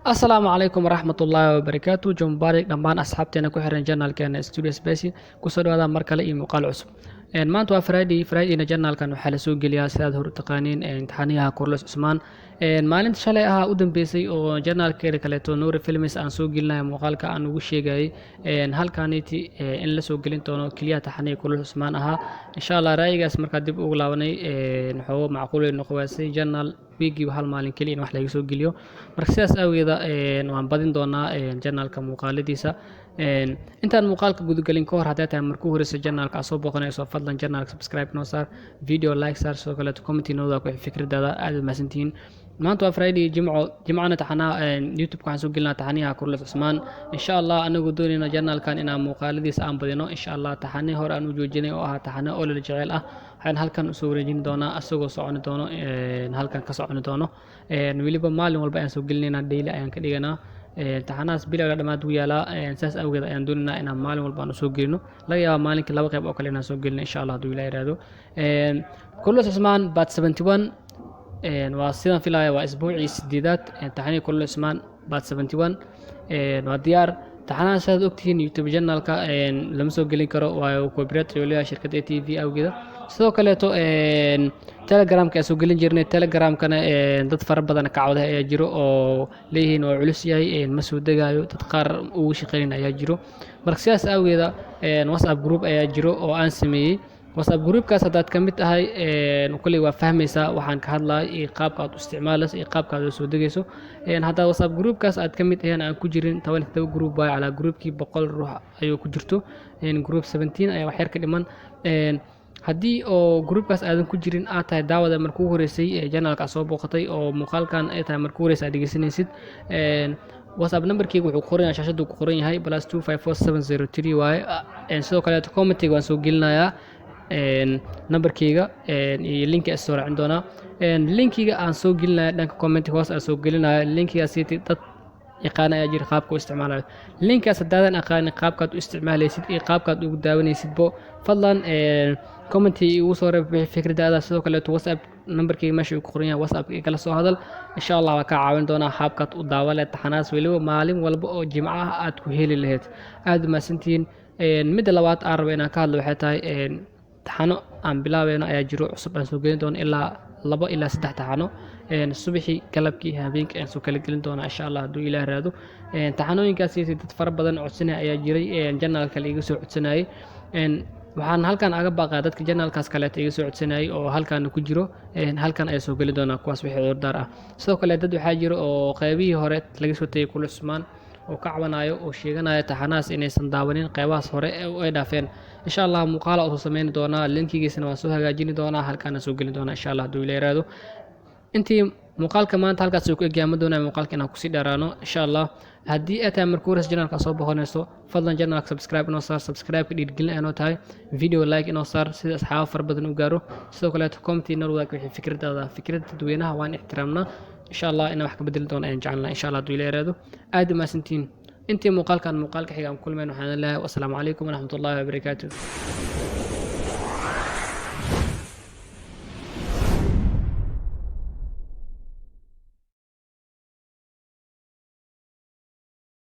السلام عليكم ورحمة الله وبركاته جمبارك دمان أصحابتنا كحرن جنال كان استوديو سبيسي كسر هذا مركل إي مقال عصب maanta waa Friday janaalkan waxaa la soo geliyaa sidaad hor taqaaniin imtixaaniyaha Carlos Usman maalinta shalay ahaa u dambeysay oo janaalkeeda kaleeto Noor Films aan soo gelinayo muuqaalka aan ugu sheegay halkaaniti in la soo gelin doono kaliya taxaniga Carlos Usman ahaa insha Allah raayigaas marka dib ugu laabanay wuxuu macquul noqonaysay janaal weegi hal maalin kaliya in wax laga soo geliyo marka sidaas awgeeda waan badin doonaa janaalka muuqaaladiisa intaan muuqaalka gudagalin ka hor haddii tahay markuu horeysa janaalka soo booqanayso fadlan janaalka subscribe noo saar video like saar sidoo kale comment inooda ku fikradaada aad u mahadsantihiin maanta waa Friday jimcana taxana YouTube ka waxaan soo gelinaa taxaniyaha Carlos Usman insha Allah anagu doonayna janaalkan inaan muuqaaladiisa aan badino insha Allah taxanihi hore aan u joojinay oo ah taxana oo la jecel ah waxaan halkan u soo wareejin doonaa asagoo socon doono halkan ka socon doono waliba maalin walba aan soo gelinayna daily ayaan ka dhiganaa taxanaas bilowga dhamaad u yaala saas awgeed ayaan doonaynaa inaan maalin walba aan soo gelino laga yaabo maalinka laba qayb oo kale inaan soo gelino insha Allah haduu Ilaahay yiraahdo Carlos Usman bat 71 waa sidaan filayo waa isbuucii sideedaad taxaniga Carlos Usman bat 71 waa diyaar taxanaha saad ogtihiin YouTube channelka lama soo gelin karo waa copyright leeyahay shirkadda ATV awgeeda sidoo kaleeto Telegram-ka soo gelin jirnay Telegram-kana dad fara badan ka cawda ayaa jiro oo leeyihiin oo culus yahay ma soo degayo dad qaar ugu shaqeynaya ayaa jiro marka sidaas awgeeda WhatsApp group ayaa jiro oo aan sameeyay WhatsApp group-kaas hadaad ka mid tahay kulli waa fahmaysaa waxaan ka hadlaay qaabka aad u isticmaalayso iyo qaabka aad soo degayso hadaa WhatsApp group-kaas aad ka mid tahay aan ku jirin 17 group baa ala group-kii 100 ruux ayuu ku jirto group 17 ayaa wax yar ka dhiman haddii oo group-kaas aadan ku jirin aad tahay daawada markuu horeysay janaalka soo booqatay oo muuqaalkan ay tahay markuu horeysay aad dhageysanaysid WhatsApp numberkayga wuxuu qoran yahay shaashadu ku qoran yahay +25470 waaye sidoo kale comment-iga waan soo gelinayaa numberkayga iyo link ay soo raacin doonaa linkiga aan soo gelinayo dhanka comment hoos aan soo gelinayo linkiga siiti dad yaqaan ayaa jira qaabka u isticmaalayo linkaas hadaadan aqaan qaabka u isticmaalaysid iyo qaabka ugu daawanaysid fadlan comment igu soo reeb fikradaada sidoo kale WhatsApp numberkayga meesha ku qoran yahay WhatsApp kala soo hadal insha Allah waa ka caawin doonaa qaabka u daawale taxanaas waliba maalin walba oo jimcaha aad ku heli lahayd aad ma santiin mid labaad aan rabo inaan ka hadlo waxay tahay taxano aan bilaabayno ayaa jiro cusub aan soo gelin doono ilaa 2 ilaa 3 taxano subaxii galabkii habeenkii aan soo kala gelin doonaa insha Allah haduu Ilaahay raado taxanooyinkaas dad fara badan codsanay ayaa jiray janaalka la iga soo codsanayay waxaan halkan aga baaqaa dadka janaalkaas kale iga soo codsanayay oo halkan ku jiro halkan ay soo gali doonaa kuwaas wixii ordaar ah sidoo kale dad waxaa jiro oo qaybihii hore laga soo tagay Carlos Usman oo ka cabanayo oo sheeganaya taxanaas inaysan daawanin qaybahaas hore ay dhaafeen insha Allah muuqaal oo soo sameyn doona linkigiisana waan soo hagaajin doonaa halkaan soo gelin doonaa insha Allah haduu Ilaahay yiraahdo intii muuqaalka maanta halkaas ku eegyaama doonaa muuqaalka inaan ku sii dheeraano insha Allah haddii aad tahay markuu horeys janaalka soo booqanayso fadlan janaalka subscribe inoo saar subscribe ka dhiirgelin inoo tahay video like inoo saar sida asxaab fara badan u gaaro sidoo kale comment inoo wadaag wixii fikradaada dadweynaha waan ixtiraamnaa insha Allah inaan wax ka bedeli doono ayaan jecelnahay insha Allah haduu Ilaahay yiraahdo aad ma santiin intii muuqaalka xiga aan kulmeen waxaan leeyahay wassalaamu calaykum waraxmatullaahi wabarakaatuh